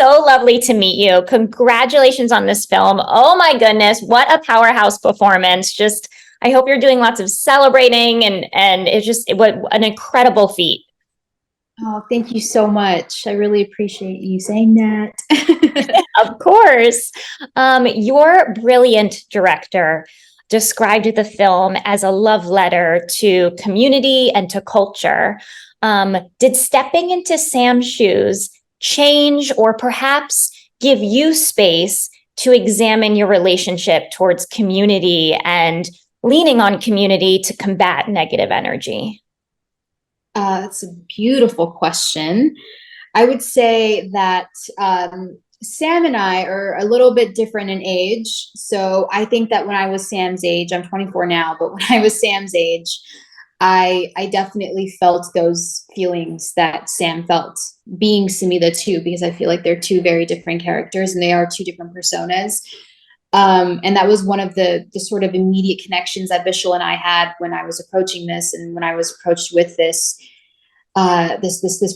so lovely to meet you. Congratulations on this film. Oh my goodness, what a powerhouse performance. Just, I hope you're doing lots of celebrating and what an incredible feat. Oh, thank you so much. I really appreciate you saying that. Of course. Your brilliant director described the film as a love letter to community and to culture. Did stepping into Sam's shoes change or perhaps give you space to examine your relationship towards community and leaning on community to combat negative energy? That's a beautiful question. I would say that Sam and I are a little bit different in age. So I think that when I was Sam's age, I'm 24 now, but when I was Sam's age, I definitely felt those feelings that Sam felt being Sumida too, because I feel like they're two very different characters and they are two different personas. And that was one of the sort of immediate connections that Vishal and I had when I was approaching this, and when I was approached with this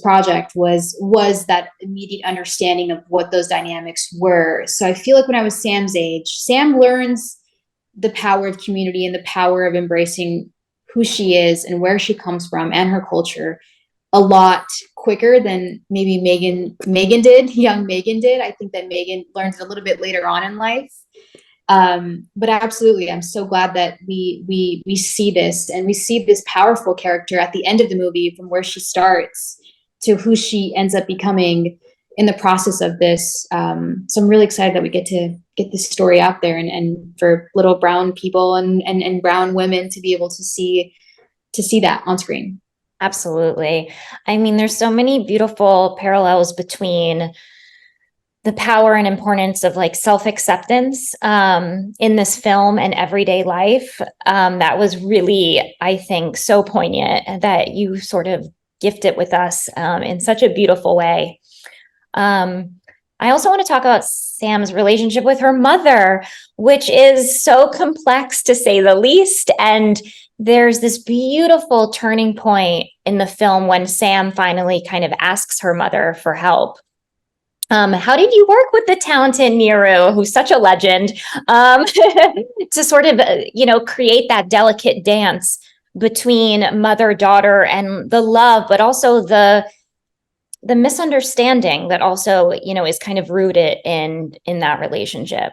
project was that immediate understanding of what those dynamics were. So I feel like when I was Sam's age, Sam learns the power of community and the power of embracing who she is and where she comes from and her culture a lot quicker than maybe young Megan did. I think that Megan learns it a little bit later on in life. But absolutely, I'm so glad that we see this, and we see this powerful character at the end of the movie, from where she starts to who she ends up becoming in the process of this. So I'm really excited that we get to get this story out there, and for little brown people and brown women to be able to see that on screen. Absolutely. I mean, there's so many beautiful parallels between the power and importance of like self-acceptance in this film and everyday life. That was really, I think, so poignant that you sort of gift it with us in such a beautiful way. I also want to talk about Sam's relationship with her mother, which is so complex to say the least. And there's this beautiful turning point in the film when Sam finally kind of asks her mother for help. How did you work with the talented Niru, who's such a legend, to sort of, create that delicate dance between mother, daughter, and the love, but also the misunderstanding that also, is kind of rooted in that relationship?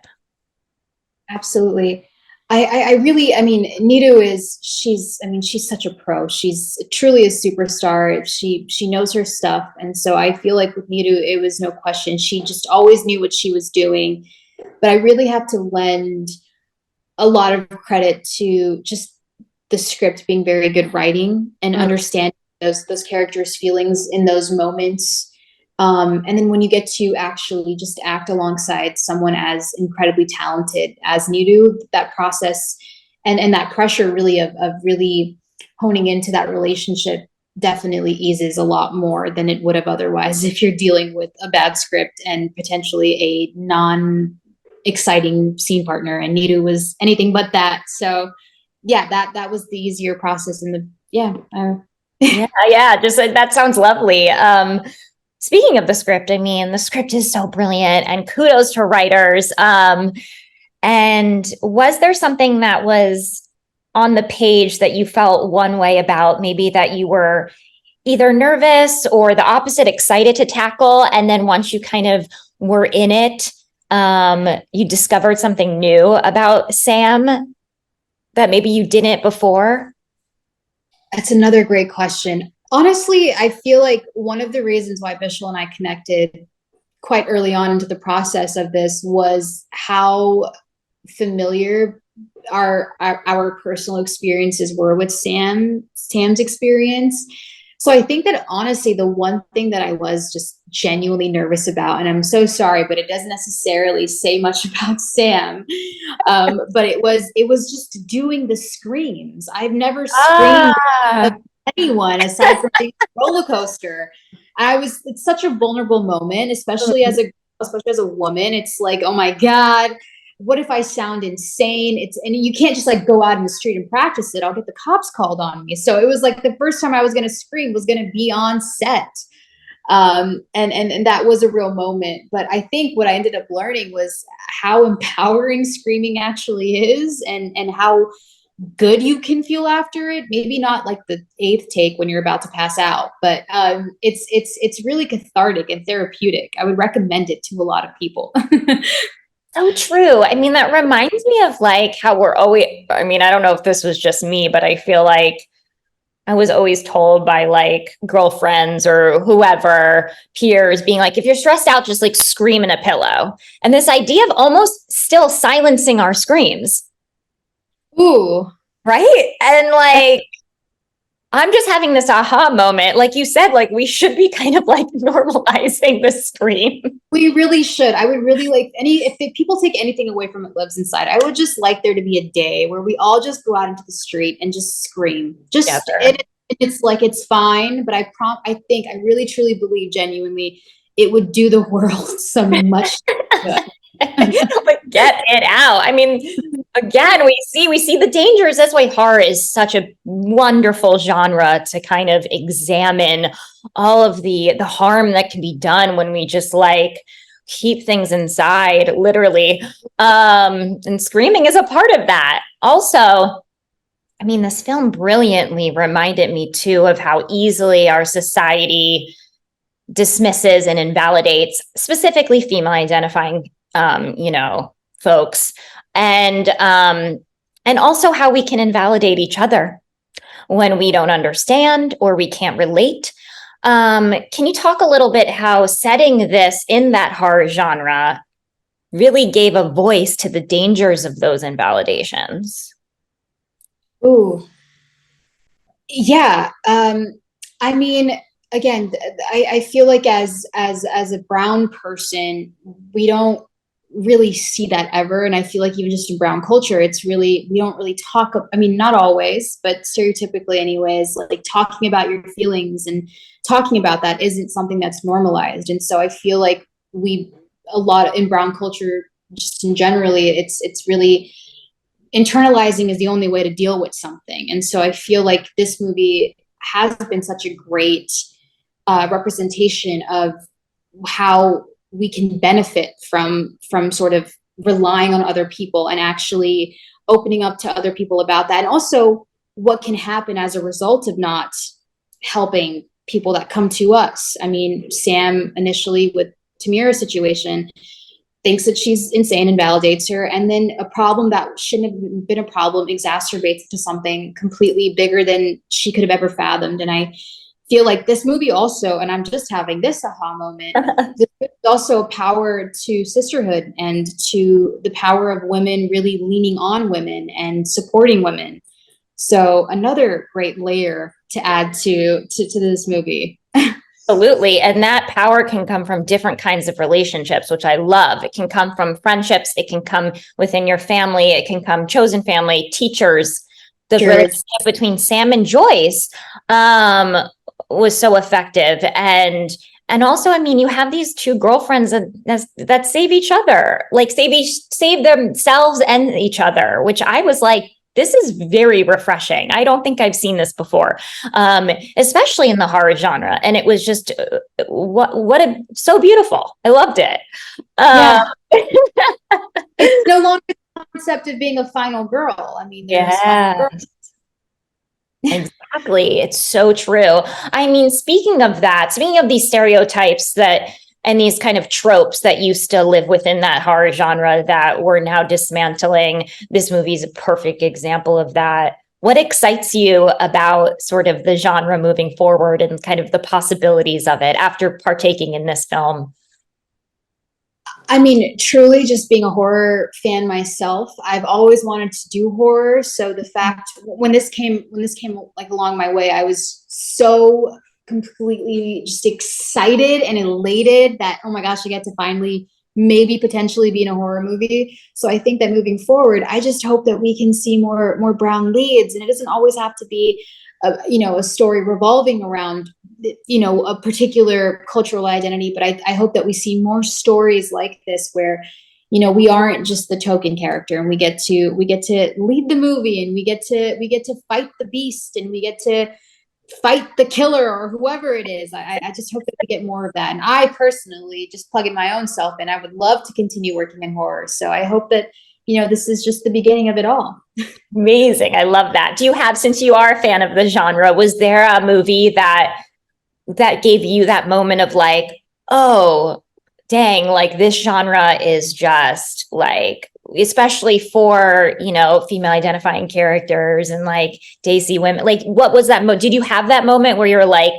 Absolutely. I really, Nidu she's such a pro. She's truly a superstar. She knows her stuff. And so I feel like with Nidu, it was no question. She just always knew what she was doing. But I really have to lend a lot of credit to just the script being very good writing and understanding those characters' feelings in those moments. And then when you get to actually just act alongside someone as incredibly talented as Nidu, that process and that pressure really of really honing into that relationship definitely eases a lot more than it would have otherwise if you're dealing with a bad script and potentially a non-exciting scene partner. And Nidu was anything but that. So yeah, that was the easier process. And Just that sounds lovely. Speaking of the script, I mean, the script is so brilliant, and kudos to writers. And was there something that was on the page that you felt one way about, maybe that you were either nervous or the opposite, excited to tackle, and then once you kind of were in it, you discovered something new about Sam that maybe you didn't before? That's another great question. Honestly, I feel like one of the reasons why Vishal and I connected quite early on into the process of this was how familiar our personal experiences were with Sam's experience. So I think that honestly, the one thing that I was just genuinely nervous about, and I'm so sorry, but it doesn't necessarily say much about Sam, but it was just doing the screams. I've never screamed of anyone aside from the roller coaster. It's such a vulnerable moment, especially as a woman. It's like, oh my God, what if I sound insane? And you can't just like go out in the street and practice it. I'll get the cops called on me. So it was like the first time I was going to scream was going to be on set. And that was a real moment. But I think what I ended up learning was how empowering screaming actually is, and how good you can feel after it. Maybe not like the eighth take when you're about to pass out, but it's really cathartic and therapeutic. I would recommend it to a lot of people. So true. I mean, that reminds me of like how we're always, I mean, I don't know if this was just me, but I feel like I was always told by like girlfriends or whoever, peers, being like, if you're stressed out, just like scream in a pillow. And this idea of almost still silencing our screams, Ooh. right? And like, I'm just having this aha moment. Like you said, like we should be kind of like normalizing the scream. We really should. I would really like if people take anything away from It Lives Inside, I would just like there to be a day where we all just go out into the street and just scream. It's like it's fine, but I think I really truly believe genuinely it would do the world so much good. But get it out. I mean, again, we see the dangers. That's why horror is such a wonderful genre to kind of examine all of the harm that can be done when we just like keep things inside, literally. And screaming is a part of that. Also, I mean, this film brilliantly reminded me too of how easily our society dismisses and invalidates specifically female identifying folks, and also how we can invalidate each other when we don't understand or we can't relate. Can you talk a little bit how setting this in that horror genre really gave a voice to the dangers of those invalidations? Ooh, yeah. I mean, again, I feel like as a brown person, we don't really see that ever. And I feel like even just in brown culture, it's really, we don't really talk. I mean, not always, but stereotypically, anyways, like talking about your feelings and talking about that isn't something that's normalized. And so I feel like a lot in brown culture, just in generally, it's really internalizing is the only way to deal with something. And so I feel like this movie has been such a great representation of how we can benefit from sort of relying on other people and actually opening up to other people about that, and also what can happen as a result of not helping people that come to us. I mean, Sam initially with Tamira's situation thinks that she's insane and validates her, and then a problem that shouldn't have been a problem exacerbates to something completely bigger than she could have ever fathomed. And I feel like this movie also, and I'm just having this aha moment, there's also a power to sisterhood and to the power of women really leaning on women and supporting women. So another great layer to add to this movie. Absolutely. And that power can come from different kinds of relationships, which I love. It can come from friendships. It can come within your family. It can come chosen family, teachers. The relationship between Sam and Joyce was so effective. And also, I mean, you have these two girlfriends that save each other, like save themselves and each other, which I was like, this is very refreshing. I don't think I've seen this before, especially in the horror genre. And it was just so beautiful. I loved it. Yeah. It's no longer the concept of being a final girl. I mean, there's final girls. Exactly. It's so true. I mean, speaking of these stereotypes and these kind of tropes that used to live within that horror genre that we're now dismantling, this movie is a perfect example of that. What excites you about sort of the genre moving forward and kind of the possibilities of it after partaking in this film? I mean, truly just being a horror fan myself, I've always wanted to do horror. So the fact when this came like along my way, I was so completely just excited and elated that, oh my gosh, I get to finally maybe potentially be in a horror movie. So I think that moving forward, I just hope that we can see more brown leads, and it doesn't always have to be a story revolving around a particular cultural identity, but I hope that we see more stories like this where we aren't just the token character, and we get to lead the movie, and we get to fight the beast, and we get to fight the killer or whoever it is. I just hope that we get more of that. And I personally, just plugging my own self in, I would love to continue working in horror. So I hope that, this is just the beginning of it all. Amazing. I love that. Do you have, since you are a fan of the genre, was there a movie that gave you that moment of like, oh, dang, like this genre is just like, especially for, female identifying characters and like Daisy women, like what was that did you have that moment where you're like,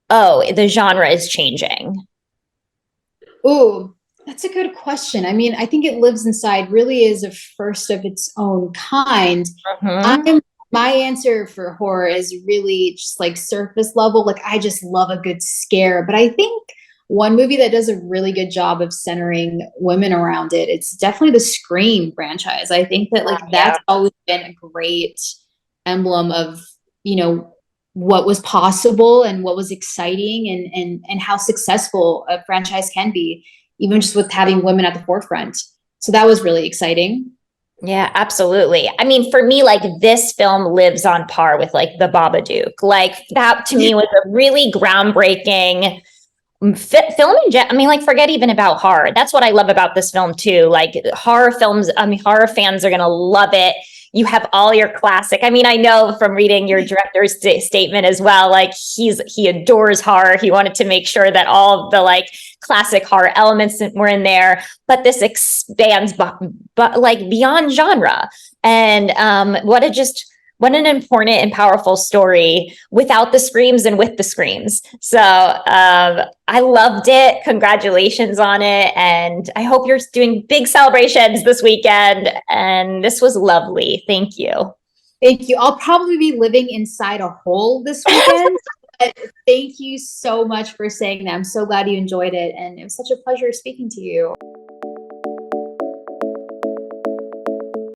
oh, the genre is changing? Ooh, that's a good question. I mean, I think It Lives Inside really is a first of its own kind. Mm-hmm. I'm My answer for horror is really just like surface level. Like I just love a good scare. But I think one movie that does a really good job of centering women around it, it's definitely the Scream franchise. I think that like Yeah. that's always been a great emblem of, you know, what was possible and what was exciting and how successful a franchise can be, even just with having women at the forefront. So that was really exciting. Yeah, absolutely. I mean, for me, like this film lives on par with like The Babadook. Like that to me was a really groundbreaking film in I mean, like forget even about horror. That's what I love about this film too. Like horror films, I mean, horror fans are gonna love it. You have all your classic. I mean, I know from reading your director's statement as well. Like he adores horror. He wanted to make sure that all of the like classic horror elements were in there, but this expands, but like beyond genre. And what an important and powerful story without the screams and with the screams. So I loved it. Congratulations on it. And I hope you're doing big celebrations this weekend. And this was lovely. Thank you. Thank you. I'll probably be living inside a hole this weekend. But thank you so much for saying that. I'm so glad you enjoyed it. And it was such a pleasure speaking to you.